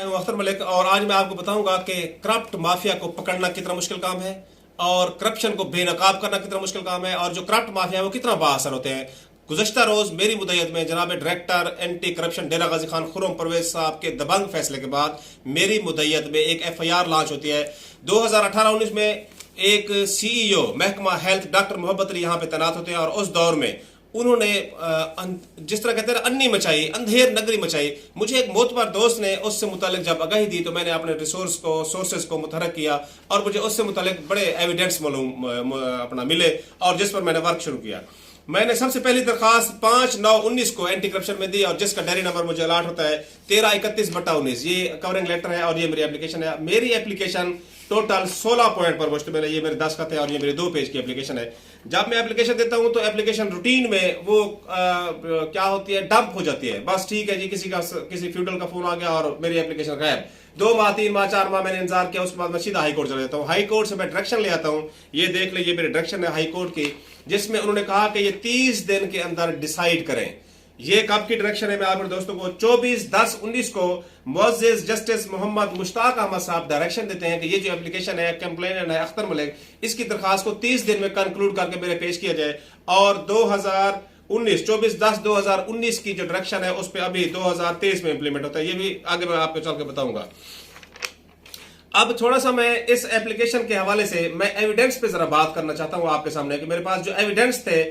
मैं अख्तर मलिक और आज मैं आपको बताऊंगा कि करप्ट माफिया को पकड़ना कितना मुश्किल काम है और करप्शन को बेनकाब करना कितना मुश्किल काम है और जो करप्ट माफिया है वो कितना बाअसर होते हैं। गुज़श्ता रोज मेरी मुद्दत में जनाब डायरेक्टर एंटी करप्शन डेरा गाजी खान खुर्रम परवेज साहब के दबंग फैसले के बाद मेरी मुद्दत में एक FIR लॉन्च होती है। 2018-19 में एक CEO महकमा हेल्थ डॉक्टर मोहब्बत अली यहाँ पे तैनात होते हैं और उस दौर में उन्होंने जिस तरह कहते हैं अन्नी मचाई, अंधेर नगरी मचाई। मुझे एक मोतबर दोस्त ने उससे मुतालिक जब आगाही दी तो मैंने अपने सोर्सेज को मुतहरक किया और मुझे उससे मुतालिक बड़े एविडेंस मालूम अपना मिले और जिस पर मैंने वर्क शुरू किया। मैंने सबसे पहली दरखास्त 5/9/19 को एंटी करप्शन में दी और जिसका डायरी नंबर मुझे अलॉट होता है 1331/19। ये कवरिंग लेटर है और ये मेरी एप्लीकेशन है। मेरी एप्लीकेशन टोटल 16 पॉइंट पर मुश्तमिल है। ये मेरे दस्तखत है और ये मेरे 2 पेज की एप्लीकेशन है। जब मैं एप्लीकेशन देता हूं तो एप्लीकेशन रूटीन में वो क्या होती है, डंप हो जाती है। बस ठीक है जी, किसी फ्यूडल का फोन आ गया और मेरी एप्लीकेशन गायब। 2 माह 3 माह 4 माह मैंने इंतजार किया, उसके बाद मैं सीधा हाई कोर्ट चला जाता हूँ। हाई कोर्ट से मैं डायरेक्शन ले आता हूँ। ये देख ले, ये मेरी डायरेक्शन है हाई कोर्ट की, जिसमें उन्होंने कहा कि ये 30 दिन के अंदर डिसाइड करें। ये कब की डायरेक्शन है मैं आप दोस्तों को 24/10/19 को मुअज़्ज़िज़ जस्टिस मोहम्मद मुश्ताक अहमद साहब डायरेक्शन देते हैं कि ये जो एप्लीकेशन है कंप्लेनेंट है अख्तर मलिक, इसकी दरखास्त को 30 दिन में कंक्लूड करके मेरे पेश किया जाए। और 24/10/2019 की जो डायरेक्शन है उस पर अभी 2023 में इंप्लीमेंट होता है। ये भी आगे मैं आपको चल के बताऊंगा। अब थोड़ा सा मैं इस एप्लीकेशन के हवाले से मैं एविडेंस पे जरा बात करना चाहता हूं आपके सामने कि मेरे पास जो एविडेंस थे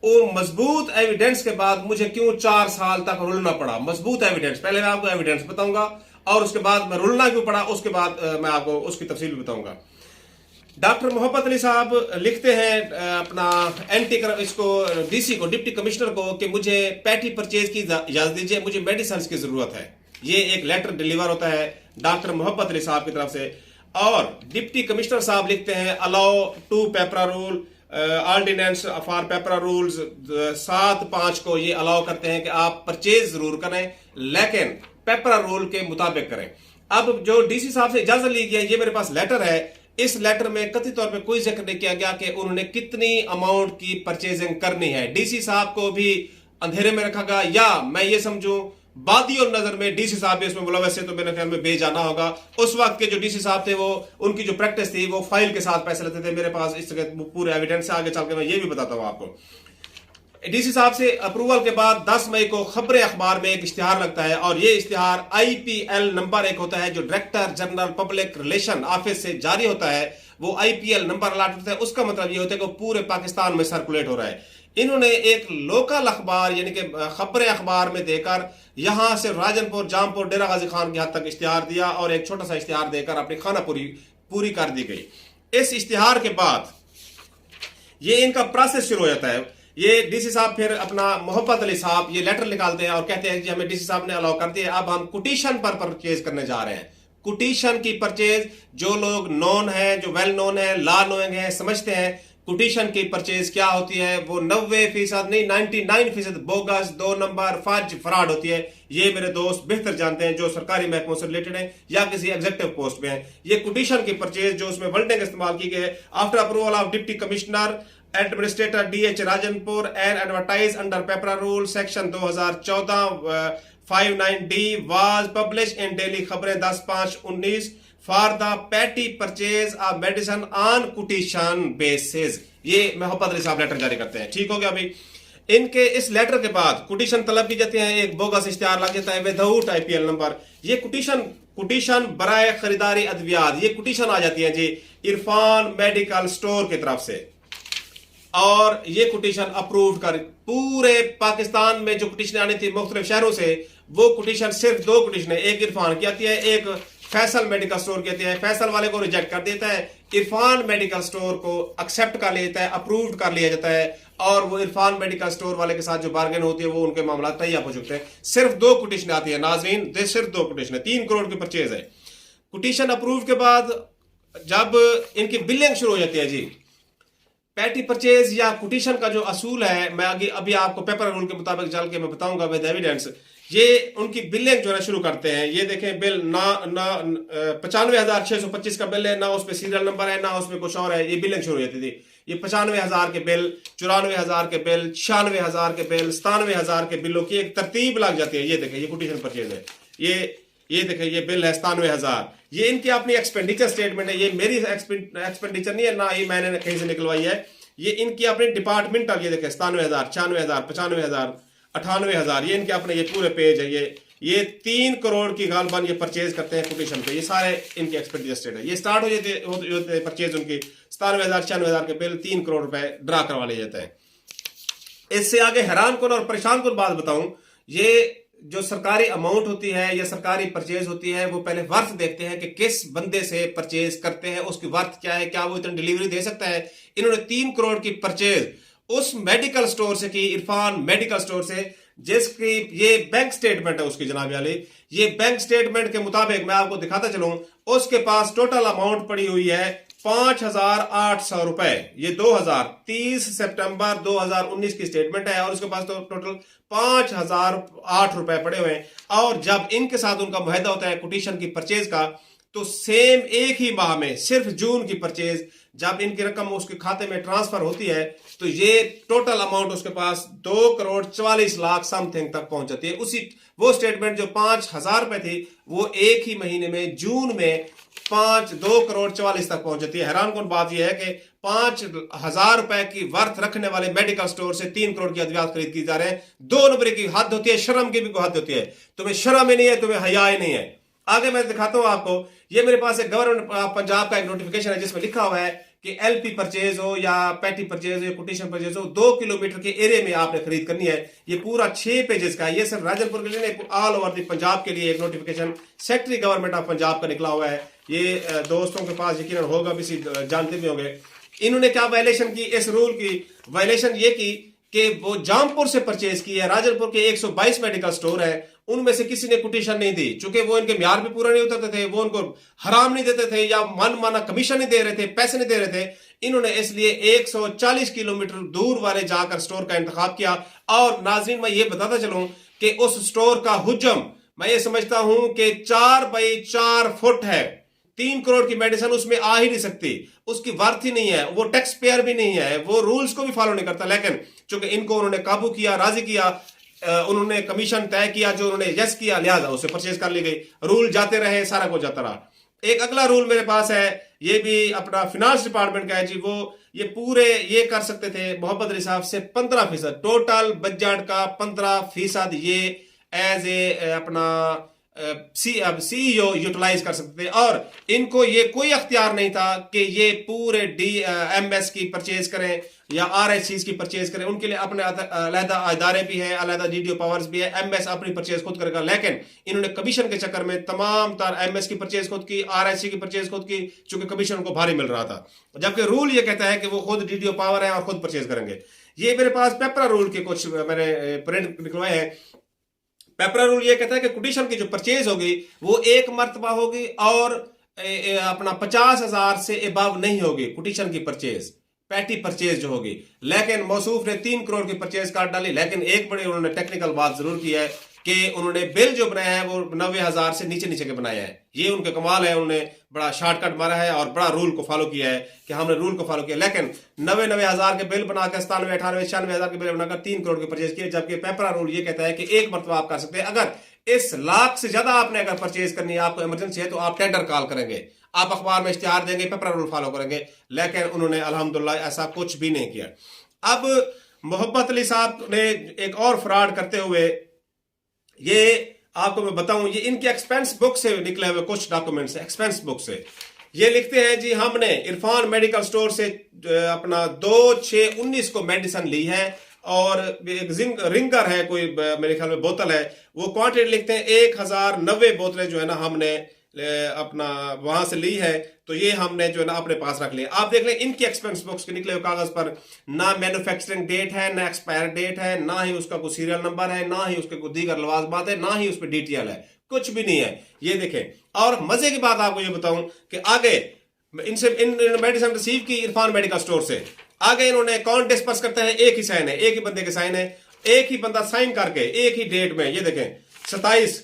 वो मजबूत एविडेंस के बाद मुझे क्यों 4 साल तक रुलना पड़ा। मजबूत एविडेंस, पहले मैं आपको एविडेंस बताऊंगा और उसके बाद मैं रुलना क्यों पड़ा, उसके बाद मैं आपको उसकी तफसील भी बताऊंगा। डॉक्टर मोहब्बत अली साहब लिखते हैं अपना इसको DC को, डिप्टी कमिश्नर को, कि मुझे पैटी परचेज की इजाजत दीजिए, मुझे मेडिसिन की जरूरत है। ये एक लेटर डिलीवर होता है डॉक्टर मोहब्बत अली साहब की तरफ से और डिप्टी कमिश्नर साहब लिखते हैं allow to PEPRA rule ordinance for PEPRA rules 7/5 को ये अलाउ करते हैं कि आप परचेज जरूर करें लेकिन पेपरा रूल के मुताबिक करें। अब जो DC साहब से इजाजत ली गई, ये मेरे पास लेटर है। इस लेटर में कथित तौर पे कोई जिक्र नहीं किया गया कि उन्होंने कितनी अमाउंट की परचेजिंग करनी है। DC साहब को भी अंधेरे में रखा गया, या मैं ये समझूं बादी और नजर में DC साहब भी इसमें मुलव्वस है, तो मेरे ख्याल में बेजाना होगा। उस वक्त के जो DC साहब थे वो उनकी जो प्रैक्टिस थी वो फाइल के साथ पैसे लेते थे। मेरे पास इस तरह पूरे एविडेंस है, आगे चल के मैं ये भी बताता हूं आपको। DC साहब से अप्रूवल के बाद 10 मई को खबर अखबार में एक इश्तिहार लगता है और ये इश्तिहार IPL नंबर 1 होता है जो director general public relation office से जारी होता है। वो IPL नंबर अलॉट होता है। उसका मतलब ये होता है कि पूरे पाकिस्तान में सर्कुलेट हो रहा है। इन्होंने एक लोकल अखबार यानी कि खबर अखबार में देकर यहां से राजनपुर, जामपुर, डेरा गाजी खान की हद तक इश्तिहार दिया और एक छोटा सा इश्तिहार देकर अपनी खाना पूरी कर दी गई। इस इश्तिहार के बाद ये इनका प्रोसेस शुरू हो जाता है। ये DC साहब फिर अपना मोहब्बत अली साहब ये लेटर निकालते हैं और कहते हैं कि हमें DC साहब ने अलाउ कर दिया, अब हम कुटिशन पर परचेज करने जा रहे हैं। कुटिशन की परचेज जो लोग नॉन है, जो वेल नोन है, लॉ नोइंग है, समझते हैं कुटिशन की परचेज क्या होती है, वो 90% नहीं 99% बोगस, 2 नंबर फर्ज फ्रॉड होती है। ये मेरे दोस्त बेहतर जानते हैं जो सरकारी महकमों से रिलेटेड हैं या किसी एग्जीक्यूटिव पोस्ट पे हैं। ये कुटिशन की परचेज जो उसमें वर्डिंग इस्तेमाल की गई है, after approval of deputy commissioner administrator DH Rajanpur and advertise under PEPRA rule section 2014 59D was published in daily Khabrain 10/5/19 for the petty purchase of medicine on quotation basis. ये मोहब्बत अली साहब लेटर जारी करते हैं। ठीक हो गया। अभी इनके इस लेटर के बाद कुटिशन तलब की जाती है, एक बोगस इश्तिहार लग जाता है विदाउट IPL नंबर। ये कुटिशन बराए खरीदारी अद्वियात, ये कुटिशन आ जाती है जी इरफान मेडिकल स्टोर की तरफ से और ये कुटिशन अप्रूव कर पूरे पाकिस्तान में जो कुटिशन आनी थी मुख्तलिफ शहरों से, वो कुटिशन सिर्फ 2 कुटिशन है, एक इरफान की आती है, एक फैसल मेडिकल स्टोर की आती है। फैसल वाले को रिजेक्ट कर देता है, इरफान मेडिकल स्टोर को एक्सेप्ट कर लेता है, अप्रूव्ड कर लिया जाता है और वो इरफान मेडिकल स्टोर वाले के साथ जो बार्गेन होती है वो उनके मामला तैयार हो चुके हैं। सिर्फ 2 कुटिशन आती है नाजरीन, सिर्फ 2 कुटिशन है, 3 करोड़ की परचेज है। कुटिशन अप्रूव के बाद जब इनकी बिलिंग शुरू हो जाती है जी, पैटी परचेज या कुटिशन का जो असूल है, मैं आगे अभी आपको पेपर रूल के मुताबिक चल के मैं बताऊंगा विद एविडेंस। ये उनकी बिलिंग जो है शुरू करते हैं। ये देखें बिल ना 95,625 का बिल है, ना उसमें सीरियल नंबर है, ना उसमें कुछ और है। ये बिलिंग शुरू हो जाती थी। ये 95,000 के बिल, 94,000 के बिल, 96,000 के बिल, 97,000 के बिलों की एक तरतीब लग जाती है। ये देखें ये कुटिशन परचेज है। ये ये देखिए ये बिल है 97,000। ये इनकी अपनी एक्सपेंडिचर स्टेटमेंट है, ये मेरी एक्सपेंडिचर नहीं है ना, ये मैंने कहीं से निकलवाई है, ये इनकी अपनी डिपार्टमेंटल। ये देखिए 97,000, 96,000, 95,000, 98,000, ये इनके अपने ये पूरे पेज है। ये 3 करोड़ की गालबान ये परचेज करते हैं कोटेशन पे। ये सारे इनके एक्सपेंडिचर स्टेट है। ये स्टार्ट हो जाते परचेज उनकी 97,000, 96,000 के बिल 3 करोड़ रुपए ड्रा करवा ले जाते हैं। इससे आगे हैरान कौन और परेशान कौन बात बताऊं, ये जो सरकारी अमाउंट होती है या सरकारी परचेज होती है, वो पहले वर्थ देखते हैं कि किस बंदे से परचेज करते हैं, उसकी वर्थ क्या है, क्या वो इतनी डिलीवरी दे सकता है। इन्होंने 3 करोड़ की परचेज उस मेडिकल स्टोर से की, इरफान मेडिकल स्टोर से, जिसकी ये बैंक स्टेटमेंट है उसकी जनाब वाली। ये बैंक स्टेटमेंट के मुताबिक मैं आपको दिखाता चलूं, उसके पास टोटल अमाउंट पड़ी हुई है 5,800 रुपए। ये 30 सितंबर 2019 की स्टेटमेंट है, और उसके पास तो टोटल 5,008 रुपए पड़े हुए हैं। और जब इनके साथ उनका मुआहदा होता है कोटेशन की परचेज का, तो सेम एक ही माह में सिर्फ जून की परचेज जब इनकी रकम उसके खाते में ट्रांसफर होती है, तो ये टोटल अमाउंट उसके पास 2,44,00,000 समथिंग तक पहुंच जाती है। उसी वो स्टेटमेंट जो 5,000 रुपए थी, वो एक ही महीने में जून में 2,44,00,000 तक पहुंच जाती है। हैरान कौन बात यह है कि 5,000 रुपए की वर्थ रखने वाले मेडिकल स्टोर से 3 करोड़ की अद्वियात खरीद की जा रहे हैं। 2 नंबर की हद होती है, शर्म की भी हद होती है। तुम्हें शर्म ही नहीं है, तुम्हें हया ही नहीं है। आगे मैं दिखाता हूं आपको, ये मेरे पास एक गवर्नमेंट पंजाब का एक नोटिफिकेशन है जिसमें लिखा हुआ है कि एलपी परचेज हो या पैटी परचेज हो या कोटेशन परचेज हो, 2 किलोमीटर के एरिया में आपने खरीद करनी है। ये पूरा 6 पेजेस का है। ये सिर्फ राजनपुर के लिए नहीं, ऑल ओवर द पंजाब के लिए एक notification secretary government of Punjab का निकला हुआ है। ये दोस्तों के पास यकीनन होगा भी, जानते भी होंगे। इन्होंने क्या वायलेशन की, इस रूल की वायलेशन ये की कि वो जामपुर से परचेज की है। राजनपुर के 122 मेडिकल स्टोर है, उनमें से किसी ने कोटेशन नहीं दी, चूंकि वो इनके म्यार भी पूरा नहीं उतरते थे, वो उनको हराम नहीं देते थे या मन माना कमीशन नहीं दे रहे थे, पैसे नहीं दे रहे थे। इन्होंने इसलिए 140 किलोमीटर दूर वाले जाकर स्टोर का इंतखाब किया। और नाजरीन मैं ये बताता चलूं कि उस स्टोर का हुज्जम मैं ये समझता हूं कि 4 बाई 4 फुट है। 3 करोड़ की मेडिसिन उसमें आ ही नहीं सकती, उसकी वर्थ ही नहीं है, वो टैक्स पेयर भी नहीं है, वो रूल्स को भी फॉलो नहीं करता। लेकिन चूंकि इनको उन्होंने काबू किया, राजी किया, उन्होंने कमीशन तय किया, जो उन्होंने यस किया, लिहाजा उसे परचेज कर ली गई। रूल जाते रहे, सारा कुछ जाता रहा। एक अगला रूल मेरे पास है, ये भी अपना फिनांस डिपार्टमेंट का है जी। वो ये पूरे ये कर सकते थे मोहब्बत अली साहब से 15%, टोटल बजट का 15% ये एज ए अपना सीईओ यूटिलाइज कर सकते थे। और इनको ये कोई अख्तियार नहीं था कि ये पूरे एमएस की परचेज करें या आरएचसी की परचेज करें। उनके लिए अपने अलहदा इदारे भी हैं, अलहदा डीडीओ पावर्स भी है। एमएस अपनी परचेज खुद करेगा, लेकिन इन्होंने कमीशन के चक्कर में तमाम तार एमएस की परचेज खुद की, आरएचसी की परचेज खुद की, चूंकि कमीशन उनको भारी मिल रहा था। जबकि रूल ये कहता है कि वो खुद डीडीओ पावर है और खुद परचेज करेंगे। ये मेरे पास पेपरा रूल के कुछ मैंने प्रिंट निकलवाए हैं। पेपरा रूल ये कहता है कि कोटेशन की जो परचेज होगी वो एक मर्तबा होगी और अपना 50,000 से अबव नहीं होगी कोटेशन की परचेज, पैटी परचेज जो होगी। लेकिन मौसूफ ने 3 करोड़ की परचेज काट डाली। लेकिन एक बड़ी उन्होंने टेक्निकल बात जरूर की है कि उन्होंने बिल जो बनाया है वो 90,000 से नीचे नीचे के बनाया है। ये उनके कमाल है, उन्होंने बड़ा शॉर्टकट मारा है और बड़ा रूल को फॉलो किया है कि हमने रूल को फॉलो किया। लेकिन 90,000 के बिल बनाकर 97, 98, 96,000 के बिल बनाकर 3 करोड़ की परचेज किए। जबकि पेपरा रूल ये कहता है कि एक मरतबा आप कर सकते हैं। अगर इस लाख से ज्यादा आपने अगर परचेज करनी है, आपको इमरजेंसी है, तो आप टेंडर कॉल करेंगे, आप अखबार में इश्तिहार देंगे, पेपरा रूल फॉलो करेंगे। लेकिन उन्होंने अल्हम्दुलिल्लाह ऐसा कुछ भी नहीं किया। अब मोहब्बत अली साहब ने एक और फ्रॉड करते हुए, ये आपको मैं बताऊं, ये इनके एक्सपेंस बुक से निकले हुए कुछ डॉक्यूमेंट्स, एक्सपेंस बुक से ये लिखते हैं जी, हमने इरफान मेडिकल स्टोर से अपना 2/6/19 को मेडिसिन ली है और एक रिंगर है कोई, मेरे ख्याल में बोतल है, वो क्वांटिटी लिखते हैं 1090 बोतलें जो है ना हमने अपना वहां से ली है। तो ये हमने जो है ना अपने पास रख लिया। आप देख लें इनकी एक्सपेंस बुक्स के निकले हुए कागज पर ना मैन्युफैक्चरिंग डेट है, ना एक्सपायर डेट है, ना ही उसका कोई सीरियल नंबर है, ना ही उसके कोई दीगर लवाजमात है, ना ही उस पर डीटीएल है, कुछ भी नहीं है। ये देखें। और मजे की बात आपको ये बताऊं कि आगे इनसे इन मेडिसिन रिसीव की इरफान मेडिकल स्टोर से, आगे इन्होंने अकाउंट डिस्पर्स करते हैं, एक ही साइन है, एक ही बंदे के साइन है, एक ही बंदा साइन करके एक ही डेट में, ये देखें 27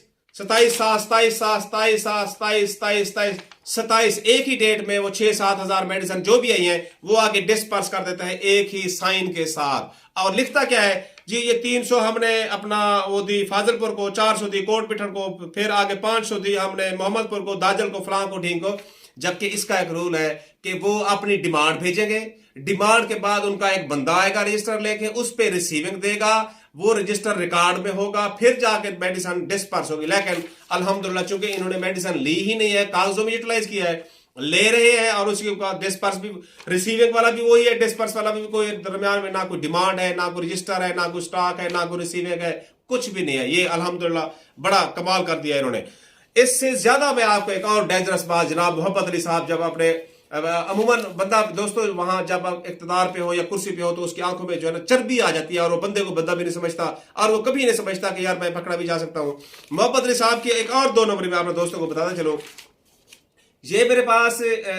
एक ही डेट में वो 6-7 हजार मेडिसिन जो भी आई हैं वो आगे डिस्पर्स कर देता है एक ही साइन के साथ। और लिखता क्या है, जी ये 300 हमने अपना वो दी फाजिलपुर को, 400 दी कोट पिठन को, फिर आगे 500 दी हमने मोहम्मदपुर को, दाजल को, फलां को, ढींग को। जबकि इसका एक रूल है कि वो अपनी डिमांड भेजेंगे, डिमांड के बाद उनका एक बंदा आएगा रजिस्टर लेके, उस पर रिसीविंग देगा, वो रजिस्टर रिकॉर्ड में होगा, फिर जाके मेडिसिन डिस्पर्स होगी। लेकिन अल्हम्दुलिल्लाह चूंकि इन्होंने मेडिसिन ली ही नहीं है, कागजों में यूटिलाइज किया है, ले रहे हैं, और उसके बाद डिस्पर्स भी, रिसीविंग वाला भी वही है, डिस्पर्स वाला भी कोई दरमियान में ना कोई डिमांड है, ना कोई रजिस्टर है, ना कोई स्टॉक है, ना कोई रिसीविंग है, कुछ भी नहीं है। ये अल्हम्दुलिल्लाह बड़ा कमाल कर दिया इन्होंने। इससे ज्यादा मैं आपको एक और डेंजरस बात, जनाब मोहब्बत अली साहब जब अपने अमूमन बंदा दोस्तों वहां जब आप इख्तिदार पे हो या कुर्सी पे हो तो उसकी आंखों में जो है ना चर्बी आ जाती है, और वो बंदे को बंदा भी नहीं समझता, और वो कभी नहीं समझता कि यार मैं पकड़ा भी जा सकता हूं। मोहब्बत अली साहब की एक और 2 नंबर में अपने दोस्तों को बताता चलो, ये मेरे पास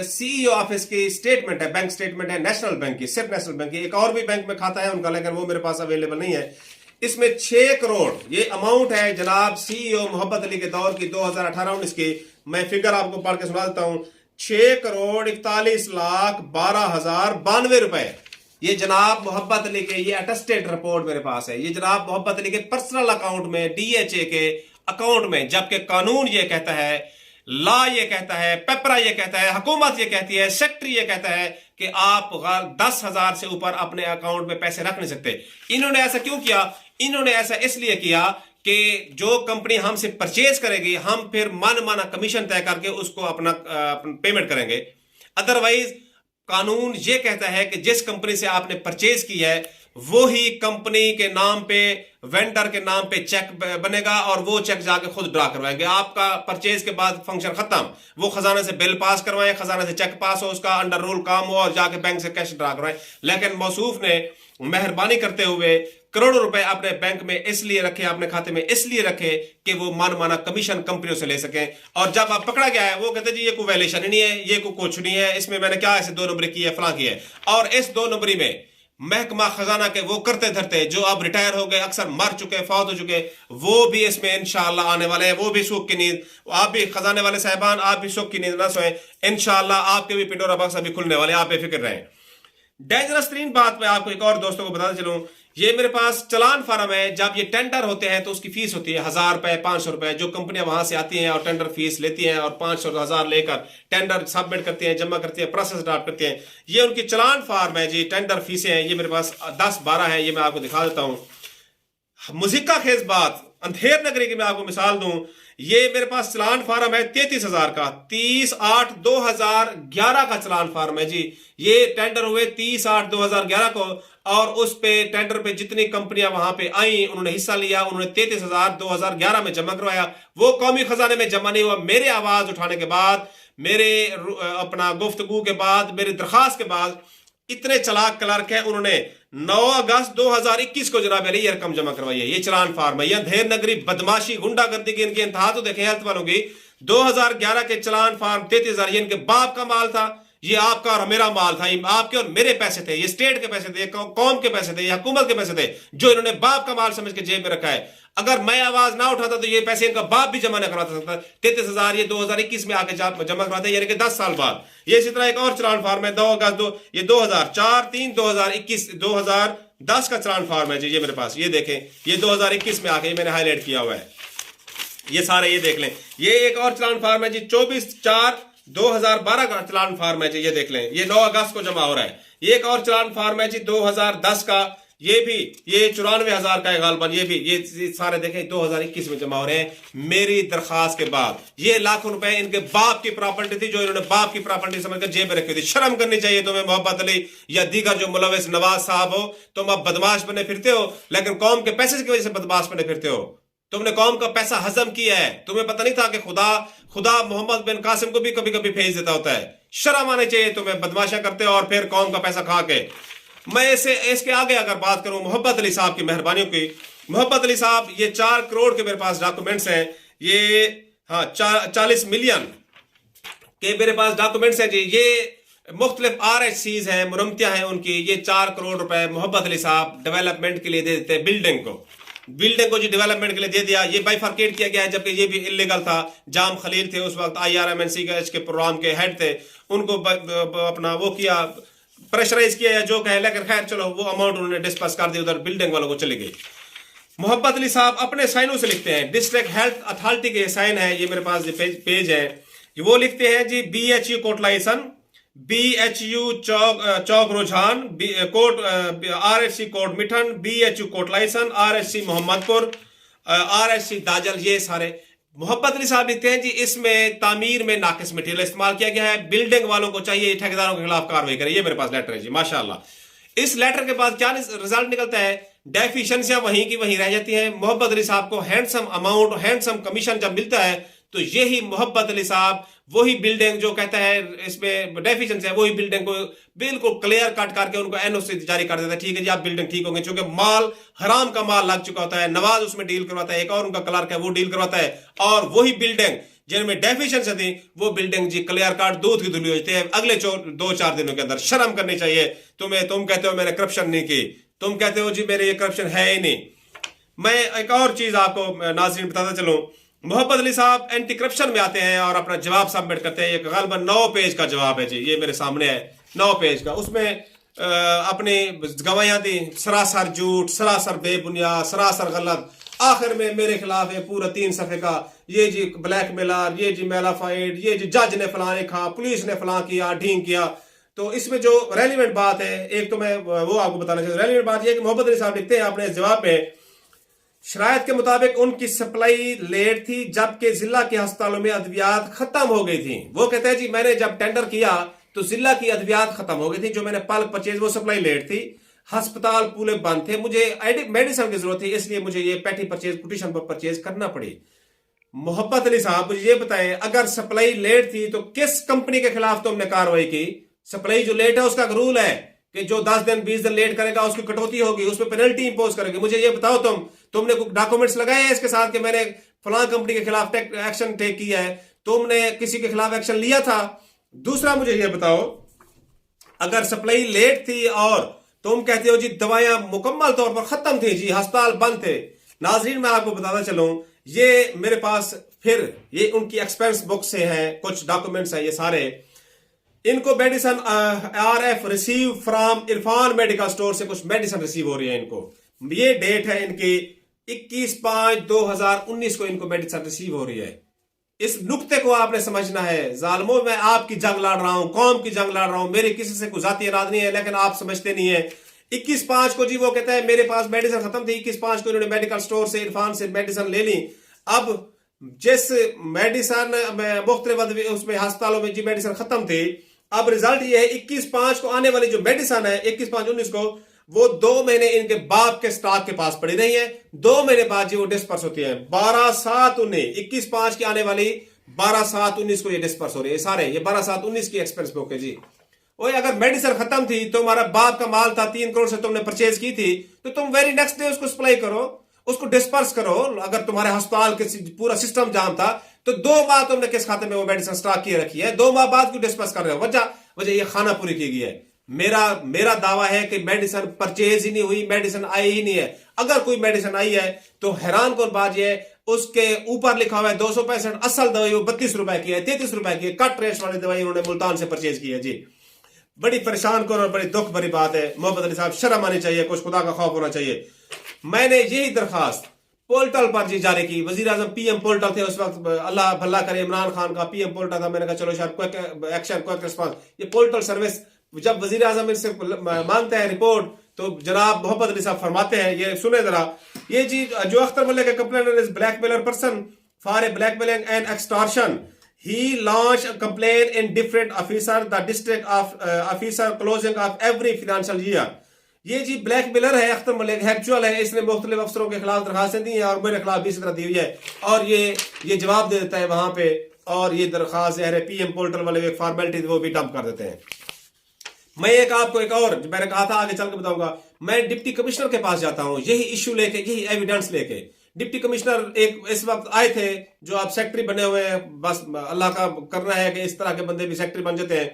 सीईओ ऑफिस की स्टेटमेंट है, बैंक स्टेटमेंट है नेशनल बैंक की, सिर्फ नेशनल बैंक की। एक और भी बैंक में खाता है उनका, लेकिन वो मेरे पास अवेलेबल नहीं है। इसमें 6 करोड़ ये अमाउंट है जनाब सीईओ मोहब्बत अली के दौर की, 2018-19 की। मैं फिगर आपको पढ़ के सुना देता हूं, 6,41,12,092 रुपए। ये जनाब मोहब्बत अली के, ये अटेस्टेड रिपोर्ट मेरे पास है, ये जनाब मोहब्बत अली के पर्सनल अकाउंट में, डीएचए के अकाउंट में। जबकि कानून ये कहता है, लॉ ये कहता है, पेपरा ये कहता है, हुकूमत ये कहती है, सेक्रेटरी ये कहता है कि आप 10,000 से ऊपर अपने अकाउंट में पैसे रख नहीं सकते। इन्होंने ऐसा क्यों किया? इन्होंने ऐसा इसलिए किया कि जो कंपनी हमसे परचेज करेगी, हम फिर मन माना कमीशन तय करके उसको अपना पेमेंट करेंगे। अदरवाइज कानून ये कहता है कि जिस कंपनी से आपने परचेज की है वो ही कंपनी के नाम पे, वेंडर के नाम पे चेक बनेगा, और वो चेक जाके खुद ड्रा करवाएंगे। आपका परचेज के बाद फंक्शन खत्म, वो खजाने से बिल पास करवाएं, खजाने से चेक पास हो, उसका अंडर रूल काम हो, और जाके बैंक से कैश ड्रा करवाएं। लेकिन मौसूफ ने मेहरबानी करते हुए करोड़ों रुपए अपने बैंक में इसलिए रखे, अपने खाते में इसलिए रखे कि वो मन माना कमीशन कंपनियों से ले सकें। और जब आप पकड़ा गया है वो कहते जी ये कोई वैल्यूएशन ही नहीं है, ये कोई कुछ नहीं है, इसमें मैंने क्या ऐसे 2 नंबरी की है, फलां की है। और इस 2 नंबरी में महकमा खजाना के वो करते धरते जो अब रिटायर हो गए, अक्सर मर चुके, फौत हो चुके, वो भी इसमें इंशाल्लाह आने वाले हैं, वो भी सुख की नींद। आप भी खजाने वाले साहिबान, आप भी सुख की नींद ना सोएं, इंशाल्लाह आपके भी पिंडोरा बक्स अभी खुलने वाले, आप बेफिक्र रहें। डेंजरस तरीन बात मैं आपको एक और दोस्तों को बताते चलूं, ये मेरे पास चलान फार्म है। जब ये टेंडर होते हैं तो उसकी फीस होती है 1,000 रुपए, 500 रुपए। जो कंपनियां वहां से आती हैं और टेंडर फीस लेती हैं और 500 1000 लेकर टेंडर सबमिट करती हैं, जमा करती हैं, प्रोसेस स्टार्ट करती हैं, ये उनकी चलान फार्म है जी। टेंडर फीसें हैं, ये मेरे पास 10-12 हैं, ये मैं आपको दिखा देता हूं। मुझिका खेज बात, अंधेर नगरी की मैं आपको मिसाल दूं, ये मेरे पास चलान फार्म है 33,000 का, 30/8/2011 का चलान फार्म है जी। ये टेंडर हुए 30/8/2011 को, और उस पे टेंडर पे जितनी कंपनियां वहां पे आई उन्होंने हिस्सा लिया, उन्होंने 33,000 2011 में जमा करवाया। वो कौमी खजाने में जमा नहीं हुआ। मेरे आवाज उठाने के बाद, मेरे अपना गुफ्तगू के बाद, मेरी दरखास्त के बाद, इतने चलाक क्लर्क है, उन्होंने 9 अगस्त 2021 को जनाब अली ये रकम जमा करवाई है। ये चलान फार्म है। ये अंधेर नगरी बदमाशी गुंडागर्दी की इनकी इंतहा तो देखें हेल्थ वालों की। 2011 के चलान फार्म 33,000 ये इनके बाप का माल था, ये आपका और मेरा माल था, ये आपके और मेरे पैसे थे, ये स्टेट के पैसे थे, कौम के पैसे थे, ये हुकूमत के पैसे थे, जो इन्होंने बाप का माल समझ के जेब में रखा है। अगर मैं आवाज ना उठाता तो ये पैसे इनका बाप भी जमा न करवा सकता। 33,000 ये 2021 में आके जमा करवाते, यानी कि 10 साल बाद। ये इसी तरह एक और चलान फार्म है 2 अगस्त ये 2004-3-2021-2010 का चलान फार्म है जी। ये मेरे पास, ये देखें, ये 2021 में आके मैंने हाईलाइट किया हुआ है, ये सारे ये देख लें। ये एक और चलान फार्म है जी 24/4/2012 का चलान फार्म है जी, ये देख लें, ये 9 अगस्त को जमा हो रहा है। ये एक और चलान फार्म है जी 2010 का, ये भी ये 94,000 का है गालबन, ये भी ये सारे देखें 2021 में जमा हो रहे हैं मेरी दरखास्त के बाद। ये लाखों रुपए इनके बाप की प्रॉपर्टी थी, जो इन्होंने बाप की प्रॉपर्टी समझकर जेब में रखी थी। शर्म करनी चाहिए तुम्हें मोहब्बत अली या दीगर जो मुलविस नवाज साहब हो। तुम अब बदमाश बने फिरते हो, लेकिन कौम के पैसे की वजह से बदमाश बने फिरते हो। तुमने कौम का पैसा हजम किया है। तुम्हें पता नहीं था कि खुदा मोहम्मद बिन कासिम को भी कभी कभी भेज देता होता है। शर्म आनी चाहिए तुम्हें, बदमाशा करते हो और फिर कौम का पैसा खा के। मैं इसके आगे अगर बात करूं मोहब्बत अली साहब की मेहरबानियों की, मोहब्बत अली साहब ये 4 करोड़ के मेरे पास डॉक्यूमेंट्स हैं। ये हाँ 40 मिलियन के मेरे पास डॉक्यूमेंट्स हैं जी। ये मुख्तलिफ RHCs हैं, मुरम्मतियां हैं उनकी। ये 4 करोड़ रुपए मोहब्बत अली साहब डेवलपमेंट के लिए दे देते हैं। बिल्डिंग को जी डेवलपमेंट के लिए दे दिया। ये बाइफर्केट किया गया है, जबकि ये भी इलीगल था। जाम खलील थे उस वक्त IRMNC के प्रोग्राम के हेड थे, उनको अपना वो किया, प्रेशराइज किया या जो कहे, लेकिन खैर चलो वो अमाउंट उन्होंने डिस्पर्स कर दी, उधर बिल्डिंग वालों को चले गए। मोहब्बत अली साहब अपने साइनों से लिखते हैं, डिस्ट्रिक्ट हेल्थ अथॉरिटी के साइन है, ये मेरे पास पेज है, वो लिखते हैं जी BHU कोटलाइसन, BHU Chowk Rujhan, Kot RHC Kot Mithan, BHU Kotlaisan, RHC Muhammadpur, RHC Dajal, ये सारे। मोहब्बत अली साहब लिखते हैं जी इसमें तामीर में नाकिस मटेरियल इस्तेमाल किया गया है, बिल्डिंग वालों को चाहिए ठेकेदारों के खिलाफ कार्रवाई करें। ये मेरे पास लेटर है जी, माशाल्लाह। इस लेटर के बाद क्या रिजल्ट निकलता है, डेफिशिएंसियां वहीं की वहीं रह जाती हैं। मोहब्बत अली साहब को हैंडसम अमाउंट, हैंडसम कमीशन जब मिलता है तो यही मोहब्बत अली साहब वही बिल्डिंग जो कहता है इसमें डेफिशिएंसी है, वही बिल्डिंग को बिल्कुल क्लियर कट करके उनको NOC जारी कर देता है, ठीक है जी आप बिल्डिंग ठीक होंगे, क्योंकि माल हराम का माल लग चुका होता है। नवाज उसमें डील करवाता है, एक और उनका क्लर्क है वो डील करवाता है, और वही बिल्डिंग जिनमें डेफिशिएंसी थी वो बिल्डिंग जी क्लियर कट दूध की धुली होती है अगले 2-4 दिनों के अंदर। शर्म करनी चाहिए तुम्हें। तुम कहते हो मैंने करप्शन नहीं की, तुम कहते हो जी मेरे ये करप्शन है ही नहीं। मैं एक और चीज आपको नाज़रीन बताता चलूं, मोहब्बत अली साहब एंटी करप्शन में आते हैं और अपना जवाब सबमिट करते हैं। ये गलबन 9 पेज का जवाब है जी, ये मेरे सामने है 9 पेज का। उसमें अपनी गवाहियां दी, सरासर झूठ, सरासर बेबुनियाद, सरासर गलत। आखिर में मेरे खिलाफ है पूरा 3 सफ़े का, ये जी ब्लैकमेलर, ये जी मेलाफाइड, ये जी जज ने फलाने खा, पुलिस ने फलां किया, ढींग किया। तो इसमें जो रेलिवेंट बात है, एक तो मैं वो आपको बताना चाहिए। रेलिवेंट बात ये कि मोहब्बत अली साहब लिखते हैं अपने जवाब में, शरायत के मुताबिक उनकी सप्लाई लेट थी जबकि जिला के अस्पतालों में अद्वियात खत्म हो गई थी। वो कहते हैं जी मैंने जब टेंडर किया तो जिला की अद्वियात खत्म हो गई थी, जो मैंने पल्क परचेज वो सप्लाई लेट थी, अस्पताल पूरे बंद थे, मुझे मेडिसिन की जरूरत थी, इसलिए मुझे ये पैटी परचेज कुटिशन पर परचेज करना पड़ी। मोहब्बत अली साहब मुझे ये बताएं, अगर सप्लाई लेट थी तो किस कंपनी के खिलाफ तुमने कार्रवाई की? सप्लाई जो लेट है उसका रूल है कि जो 10 दिन 20 दिन लेट करेगा उसकी कटौती होगी, उसमें पेनल्टी इंपोज करेगी। मुझे ये बताओ तुमने कुछ डॉक्यूमेंट्स लगाए हैं इसके साथ कि मैंने फलां कंपनी के खिलाफ एक्शन टेक किया है? तुमने किसी के खिलाफ एक्शन लिया था? दूसरा मुझे ये बताओ, अगर सप्लाई लेट थी और तुम कहते हो जी दवाइयां मुकम्मल तौर पर खत्म थी, जी अस्पताल बंद थे। नाजरीन मैं आपको बताना चलूं, ये मेरे पास फिर ये उनकी एक्सपेंस बुक से है, कुछ डॉक्यूमेंट्स है ये सारे। इनको medicine RF receive from Irfan medical store से कुछ मेडिसिन रिसीव हो रही है इनको। ये डेट है इनकी 21/5/2019 को इनको मेडिसिन रिसीव हो रही है। इस नुक्ते को आपने समझना है। जालमो मैं आपकी जंग लड़ रहा हूं, कौम की जंग लड़ रहा हूं, मेरी किसी से कोई जाती इराद नहीं है, लेकिन आप समझते नहीं है। 21/5 को जी वो कहता है मेरे पास मेडिसिन खत्म थी, 21/5 को इन्होंने मेडिकल स्टोर से इरफान से मेडिसिन ले ली। अब जिस मेडिसिन मुख्तलिफ उसमें अस्पतालों में जी मेडिसिन खत्म थी, अब रिजल्ट ये है 21/5 को आने वाली जो मेडिसिन है 21/5/19 को वो 2 महीने इनके बाप के स्टॉक के पास पड़ी रही है, 2 महीने बाद जी वो डिस्पर्स होती है। 12/7/19 21/5 की आने वाली 12/7/19 को ये डिस्पर्स हो रही है सारे। ये 12/7/19 की एक्सपेंस बुक है जी। ओए अगर मेडिसिन खत्म थी, तुम्हारा बाप का माल था 3 करोड़ से तुमने परचेज की थी, तो तुम वेरी नेक्स्ट डे उसको सप्लाई करो, उसको डिस्पर्स करो। अगर तुम्हारे अस्पताल के पूरा सिस्टम जाम था तो 2 माह तुमने किस खाते में वो मेडिसिन स्टॉक किए रखी है, 2 माह बाद क्यों डिस्पर्स कर रहे हो? वजह ये खाना पूरी की गई है। मेरा दावा है कि मेडिसिन परचेज ही नहीं हुई, मेडिसिन आई ही नहीं है। अगर कोई मेडिसिन आई है तो हैरान कौन बात ये है, उसके ऊपर लिखा हुआ है 265, असल दवाई वो 32 रुपए की है, 33 रुपए की है, कट रेट वाली दवाई उन्होंने मुल्तान से परचेज की है जी। बड़ी परेशान कौन और बड़ी दुख भरी बात है। मोहब्बत अली साहब शर्म आनी चाहिए, कुछ खुदा का खौफ होना चाहिए। मैंने यही दरखास्त पोर्टल पर जी जारी की, वजीर आजम PM पोर्टल थे उस वक्त, अल्लाह भला करे इमरान खान का PM पोर्टल था। मैंने कहा चलो शायद क्विक एक्शन, क्विक रिस्पांस, ये पोर्टल सर्विस जब वजीर आजम इससे मांगते हैं रिपोर्ट तो जनाब मोहब्बत अली साहब फरमाते हैं, ये सुने जरा, ये जी जो अख्तर मुल्ला के complainer is blackmailer person for a blackmailing and extortion, he launched a complaint in different officer, the district of officer closing of every financial year। ये जी ब्लैकमेलर है, अख्तर मलिक एक्चुअल है, इसने मुख्तलिफ अफसरों के खिलाफ दरखास्तें दी हैं और मेरे खिलाफ भी इसी तरह दी हुई है, और ये जवाब दे देता है वहां पे, और ये दरखास्त PM पोर्टल वाले एक फॉर्मेलिटी वो भी डंप कर देते हैं। मैं आपको एक और मैंने कहा था आगे चल के बताऊंगा, मैं डिप्टी कमिश्नर के पास जाता हूं यही इश्यू लेके, यही एविडेंस लेके। डिप्टी कमिश्नर एक इस वक्त आए थे जो आप सेक्रेटरी बने हुए हैं, बस अल्लाह का करना है कि इस तरह के बंदे भी सेक्रेटरी बन जाते हैं।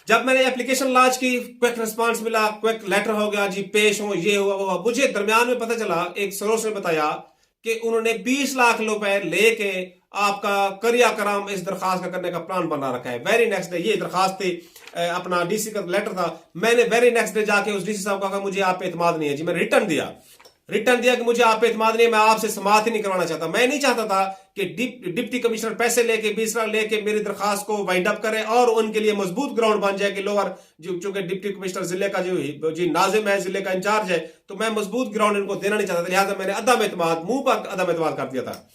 जब मैंने एप्लीकेशन लॉन्च की, क्विक रिस्पांस मिला, क्विक लेटर हो गया जी, पेश हो, ये हुआ वो हुआ। मुझे दरमियान में पता चला, एक सोर्स ने बताया कि उन्होंने 20 लाख रुपए लेके आपका करिया कराम इस दरखास्त का करने का प्लान बना रखा है। वेरी नेक्स्ट डे ये दरखास्त थी, अपना डीसी का लेटर था, मैंने वेरी नेक्स्ट डे जाके उस डीसी साहब को कहा मुझे आप पे एतमाद नहीं है जी। मैं रिटर्न दिया कि मुझे आप पे एतमाद नहीं है, मैं आपसे समाअत ही नहीं करवाना चाहता। मैं नहीं चाहता था कि डिप्टी कमिश्नर पैसे लेके 20 लाख लेके मेरी दरखास्त को वाइंड अप करे और उनके लिए मजबूत ग्राउंड बन जाए कि लोअर चूंकि डिप्टी कमिश्नर जिले का जो जी नाजिम है, जिले का इंचार्ज है, तो मैं मजबूत ग्राउंड इनको देना नहीं चाहता था। लिहाजा मैंने अदम एतमाद, मुंह पर अदम एतमाद कर दिया था।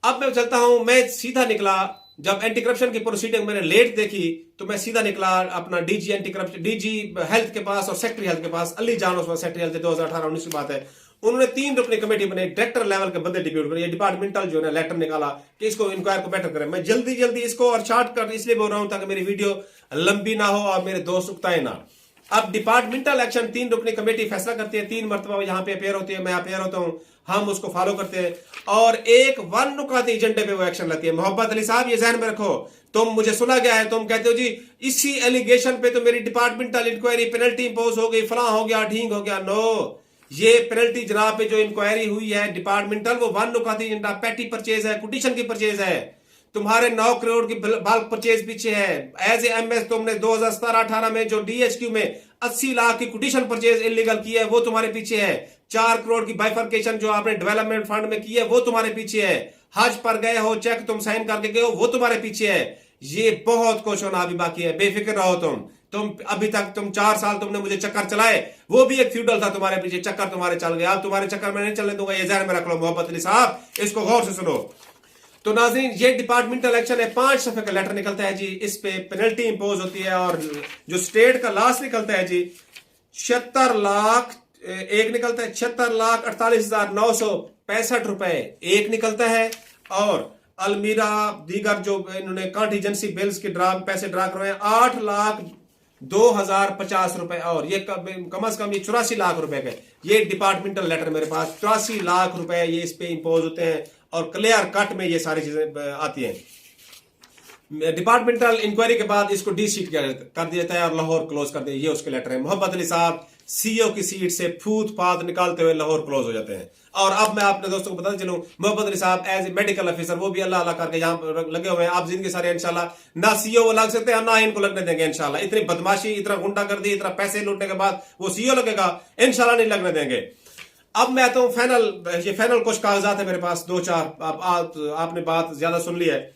अब मैं चलता हूं, मैं सीधा निकला, जब एंटी करप्शन की प्रोसीडिंग मैंने लेट देखी तो मैं सीधा निकला अपना DG anti corruption, DG health के पास और सेक्रेटरी हेल्थ के पास, अली जान उसमें सेक्रेटरी हेल्थ 2018-19 की बात है। उन्होंने 3 रुपये कमेटी बनाई, डायरेक्टर लेवल के बंदे डिप्यूट करे, डिपार्टमेंटल जो है लेटर निकाला कि इसको इंक्वायर को बेटर करें। मैं जल्दी इसको और शॉर्टकट इसलिए बोल रहा हूं ताकि मेरी वीडियो लंबी ना हो और मेरे दोस्त उकताए ना। अब डिपार्टमेंटल एक्शन 3 रुकनी कमेटी फैसला करती है, 3 मरतबा यहाँ पे अपेयर होती है, मैं अपेयर होता हूँ, हम उसको फॉलो करते हैं और एक वन नुकाती एजेंडे पे वो एक्शन लेती है। मोहब्बत अली साहब ये ज़हन में रखो, तुम मुझे सुना गया है, तुम कहते हो जी इसी एलिगेशन पे तो मेरी डिपार्टमेंटल इंक्वायरी पेनल्टी इंपोज हो गई, फलां हो गया, ढींग हो गया। नो, ये पेनल्टी जनाब पे जो इंक्वायरी हुई है डिपार्टमेंटल, वो वन नुकाती एजेंडा पैटी परचेज है, कुटिशन की परचेज है। तुम्हारे 9 करोड़ की बल्क परचेज पीछे है। एज ए एमएस तुमने 2017-18 में जो डीएचक्यू में 80 लाख की कुटिशन परचेज इलीगल की है वो तुम्हारे पीछे है। 4 करोड़ की बाइफर्केशन जो आपने डेवलपमेंट फंड में की है वो तुम्हारे पीछे है। हज पर गए हो, चेक तुम साइन करके गए हो, वो तुम्हारे पीछे है। ये बहुत कुछ होना अभी बाकी है, बेफिक्र रहो तुम अभी तक 4 साल तुमने मुझे चक्कर चलाए, वो भी एक फ्यूडल था तुम्हारे पीछे, चक्कर तुम्हारे चल गया, अब तुम्हारे चक्कर में नहीं चलने दूंगा, ये ज़हन में रख लो। मोहब्बत अली साहब इसको गौर से सुनो। तो नाज़रीन ये डिपार्टमेंटल एक्शन है, 5 सफ़े का लेटर निकलता है जी, इस पे पेनल्टी इंपोज होती है और जो स्टेट का लॉस निकलता है जी 76 लाख एक निकलता है, 76,48,965 रुपए एक निकलता है। और अलमीरा दीगर जो इन्होंने कॉन्टीजेंसी बिल्स के पैसे ड्रा करवाए 8,02,050 रुपए और ये कम अज कम ये 84 लाख रुपए का ये डिपार्टमेंटल लेटर मेरे पास, 84 लाख रुपए ये इस पे इंपोज होते हैं और क्लियर कट में ये सारी चीजें आती हैं। डिपार्टमेंटल इंक्वायरी के बाद इसको डीसीट कर दिया जाता है और लाहौर क्लोज कर दिया, ये उसके लेटर है। मोहब्बत अली साहब सीईओ की सीट से फूट फात निकालते हुए लाहौर क्लोज हो जाते हैं। और अब मैं अपने दोस्तों को बताते चलूं, मोहब्बत अली साहब एज ए मेडिकल ऑफिसर वो भी अल्लाह अल्लाह करके यहाँ लगे हुए हैं। आप जिंदगी सारे इंशाल्लाह ना सीईओ वो लग सकते हैं ना इनको लगने देंगे इंशाल्लाह। इतनी बदमाशी, इतना गुंडागर्दी, इतना पैसे लूटने के बाद वो सीईओ लगेगा, इंशाल्लाह नहीं लगने देंगे। अब मैं आता हूं फाइनल कुछ कागजात है मेरे पास 2-4, आपने बात ज्यादा सुन ली है।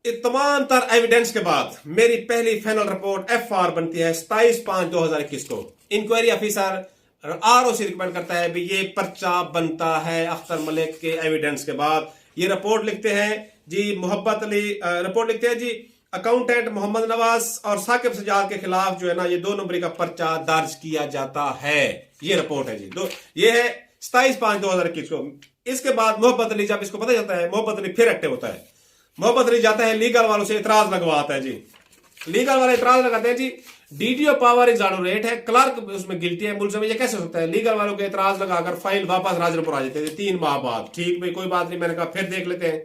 तमाम तर एविडेंस के बाद मेरी पहली फाइनल रिपोर्ट एफआर बनती है 27/5/2021 को। इंक्वायरी ऑफिसर आरओसी रिकमेंड करता है भी ये पर्चा बनता है अख्तर मलिक के एविडेंस के बाद। ये रिपोर्ट लिखते हैं जी मोहब्बत अली, रिपोर्ट लिखते हैं जी अकाउंटेंट मोहम्मद नवाज और साकिब सजाद के खिलाफ जो है ना ये 2 नंबरी का पर्चा दर्ज किया जाता है। ये रिपोर्ट है जी, ये है 27/5/2021 को। इसके बाद मोहब्बत अली जब इसको पता चलता है, मोहब्बत अली फिर एक्टिव होता है। मोहब्बत अली जाता है लीगल वालों से इतराज लगवाता है जी। लीगल वाले इतराज लगाते हैं जी डीडीओ पावर एग्जानोरेट है, क्लर्क उसमें गिल्टी है, मुल्ज़िम ये कैसे हो सकता है। लीगल वालों के इतराज लगाकर फाइल वापस राजनपुर आ जाते थे 3 माह बाद। ठीक भाई कोई बात नहीं, मैंने कहा फिर देख लेते हैं।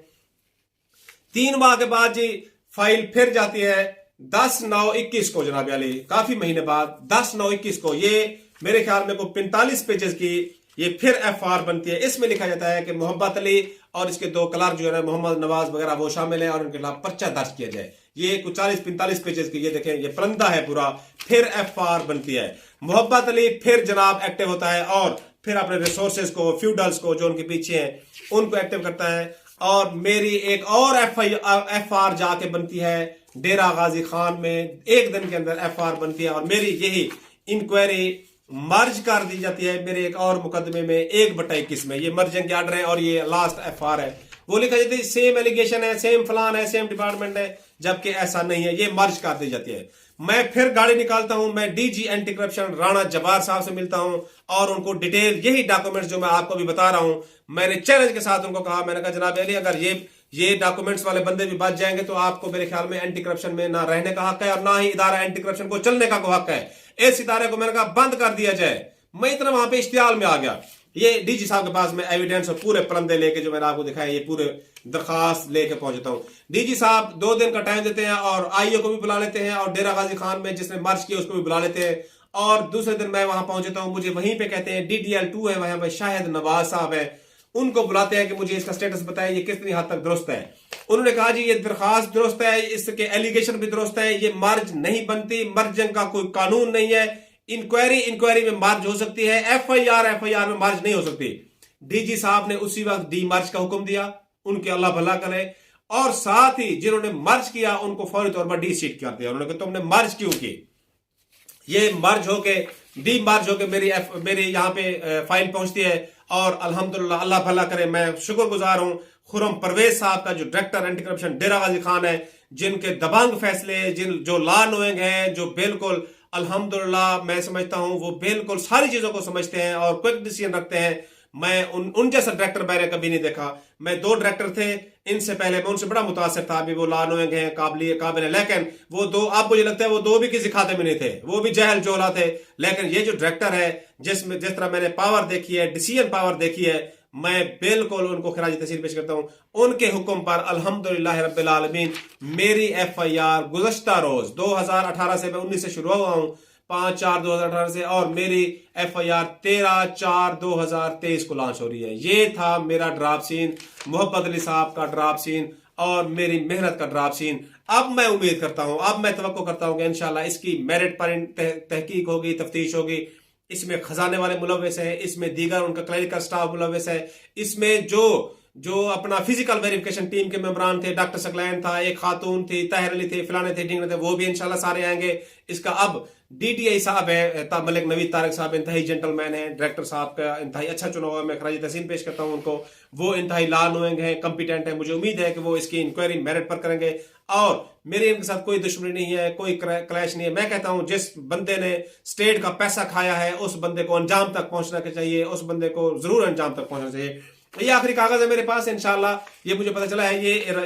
3 माह के बाद जी फाइल फिर जाती है 10/9/21 को जनाब अली, काफी महीने बाद 10/9/21 को ये मेरे ख्याल में को 45 पेजेस की ये फिर एफआर बनती है। इसमें लिखा जाता है कि मोहब्बत अली और इसके 2 क्लर्क जो है मोहम्मद नवाज वगैरह वो शामिल है और उनके खिलाफ पर्चा दर्ज किया जाए। ये कुछ 40-45 पेजेस की, ये देखें ये परंदा है पूरा। फिर एफआर बनती है, मोहब्बत अली फिर जनाब एक्टिव होता है और फिर अपने रिसोर्सेज को, फ्यूडल्स को जो उनके पीछे हैं उनको एक्टिव करता है। और मेरी एक और एफआर जाके बनती है डेरा गाजी खान में, 1 दिन के अंदर एफआर बनती है और मेरी यही इंक्वायरी मर्ज कर दी जाती है मेरे एक और मुकदमे में 1/21 में। ये मर्जिंग के आर्डर है और ये लास्ट एफआर है। वो लिखा जाता है सेम एलिगेशन है, सेम फलान है, सेम डिपार्टमेंट है, जबकि ऐसा नहीं है, ये मर्ज कर दी जाती है। मैं फिर गाड़ी निकालता हूं, मैं DG anti corruption Rana Jabbar साहब से मिलता हूं और उनको डिटेल यही डॉक्यूमेंट्स जो मैं आपको भी बता रहा हूं, मैंने चैलेंज के साथ उनको कहा, मैंने कहा जनाब अली अगर ये डॉक्यूमेंट्स वाले बंदे भी बच जाएंगे तो आपको मेरे ख्याल में एंटी करप्शन में ना रहने का हक है और ना ही इदारा एंटी करप्शन को चलने का हक है। इस इदारे को मैंने कहा बंद कर दिया जाए। मैं इतना वहां पे इश्तियाल में आ गया। ये डीजी साहब के पास मैं एविडेंस और पूरे परंदे लेके जो मैंने आपको दिखाया ये पूरे दरखास्त लेके पहुंचता हूं। डीजी साहब 2 दिन का टाइम देते हैं और आईओ को भी बुला लेते हैं और डेरा गाजी खान में जिसने मर्ज किया उसको भी बुला लेते हैं। और दूसरे दिन मैं वहां पहुंचता हूं, मुझे वहीं पे कहते हैं DDL 2 है, वहां पे शाहिद नवाज साहब है, उनको बुलाते हैं कि मुझे इसका स्टेटस बताएं, ये कितनी हद तक दुरुस्त है। उन्होंने कहा जी ये दरखास्त दुरुस्त है, इसके एलिगेशन भी दुरुस्त है, ये मर्ज नहीं बनती, मर्जिंग का कोई कानून नहीं है, इंक्वायरी में मर्ज हो सकती है, एफआईआर में मर्ज नहीं हो सकती। डीजी साहब ने उसी वक्त डी मर्ज का हुक्म दिया, उनके अल्लाह भला करे, और साथ ही जिन्होंने मर्ज किया उनको फौरी तौर पर डी सीट कर दिया। उन्होंने कहा तुमने मर्ज क्यों की? ये मर्ज होके डी मर्ज होके मेरी यहाँ पे फाइल पहुंचती है, और अल्हम्दुलिल्लाह अल्लाह भला करे, मैं शुक्रगुजार हूं खुर्रम परवेज साहब का, जो डायरेक्टर एंटी करप्शन डेरा गाजी खान है, जिनके दबंग फैसले, जो लॉ नोइंग हैं, जो बिल्कुल अल्हम्दुलिल्लाह मैं समझता हूं वो बिल्कुल सारी चीजों को समझते हैं और क्विक डिसीजन रखते हैं। मैं उन जैसा डायरेक्टर मैंने कभी नहीं देखा। मैं 2 डायरेक्टर थे इनसे पहले, मैं उनसे बड़ा मुतासिर था, अभी वो लॉ नोइंग हैं, काबिल है, लेकिन वो 2, अब मुझे लगता है वो 2 भी किसी खाते में नहीं थे, वो भी जहल जोला थे। लेकिन ये जो डायरेक्टर है, जिस तरह मैंने पावर देखी है, डिसीजन पावर देखी है, मैं बिल्कुल उनको खराज तहसीन पेश करता हूं। उनके हुक्म पर अल्हम्दुलिल्लाह रब्बिल आलमीन मेरी एफआईआर गुज़श्ता रोज 2018 से, मैं 19 से शुरू हुआ हूं, 5/4/2018 से, और मेरी एफआईआर 13/4/2023 को लॉन्च हो रही है। ये था मेरा ड्राफ्ट सीन, मोहब्बत अली साहब का ड्राफ्ट सीन और मेरी मेहनत का ड्राफ्ट सीन। अब मैं उम्मीद करता हूं, अब मैं तवक्को करता हूं कि इंशाल्लाह इसकी मेरिट पर तहकीक होगी, तफ्तीश होगी, इसमें खजाने वाले मुलव्वस हैं, इसमें दीगर उनका क्लरिकल स्टाफ मुलव्वस है, इसमें जो अपना फिजिकल वेरिफिकेशन टीम के मेंबरान थे, डॉक्टर सकलैन था, एक खातून थी, ताहिर अली थे, फलाने थे, ढिंगने थे, वो भी इंशाल्लाह सारे आएंगे। इसका अब डीटीआई साहब है, मलिक नवीद तारिक साहब इंतहाई जेंटलमैन है, डायरेक्टर साहब का इंतहाई अच्छा चुनाव है, मैं खराज तहसीन पेश करता हूं उनको। वो इंतहाई लॉ नोइंग है, कंपिटेंट है, मुझे उम्मीद है कि वो इसकी इंक्वायरी मेरिट पर करेंगे, और मेरे इनके साथ कोई दुश्मनी नहीं है, कोई क्लैश नहीं है। मैं कहता हूं जिस बंदे ने स्टेट का पैसा खाया है उस बंदे को अंजाम तक पहुंचना चाहिए, उस बंदे को जरूर अंजाम तक पहुंचना चाहिए। ये आखिरी कागज है मेरे पास, इंशाल्लाह ये मुझे पता चला है,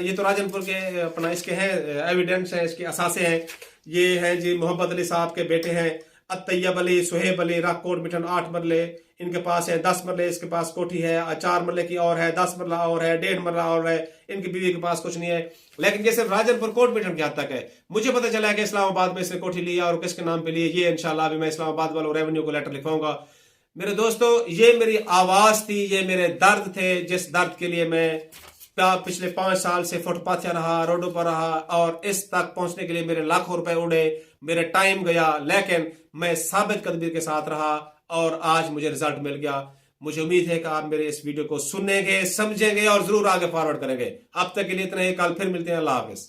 ये तो राजनपुर के अपना इसके हैं, एविडेंस है, इसके असासे हैं। ये हैं जी मोहब्बत अली साहब के बेटे हैं, अतैयब अली, सुहेब अली, राकोट मिठन, 8 मरले इनके पास है, 10 मरले इसके पास कोठी है, 4 मरले की और है, 10 मरला और है, 1.5 मरला और है, इनकी बीवी के पास कुछ नहीं है। लेकिन ये सिर्फ राजनपुर कोट मिठन की हद तक है। मुझे पता चला है कि इस्लामाबाद में इसने कोठी लिया, और किसके नाम पे लिए, ये इंशाल्लाह अभी मैं इस्लामाबाद वालों रेवेन्यू को लेटर लिखवाऊंगा। मेरे दोस्तों, ये मेरी आवाज थी, ये मेरे दर्द थे, जिस दर्द के लिए मैं पिछले 5 साल से फुटपाथ रहा, रोडों पर रहा, और इस तक पहुंचने के लिए मेरे लाखों रुपए उड़े, मेरे टाइम गया, लेकिन मैं साबित कदमी के साथ रहा और आज मुझे रिजल्ट मिल गया। मुझे उम्मीद है कि आप मेरे इस वीडियो को सुनेंगे, समझेंगे और जरूर आगे फॉरवर्ड करेंगे। अब तक के लिए इतना ही, कल फिर मिलते हैं। अल्लाह हाफिज।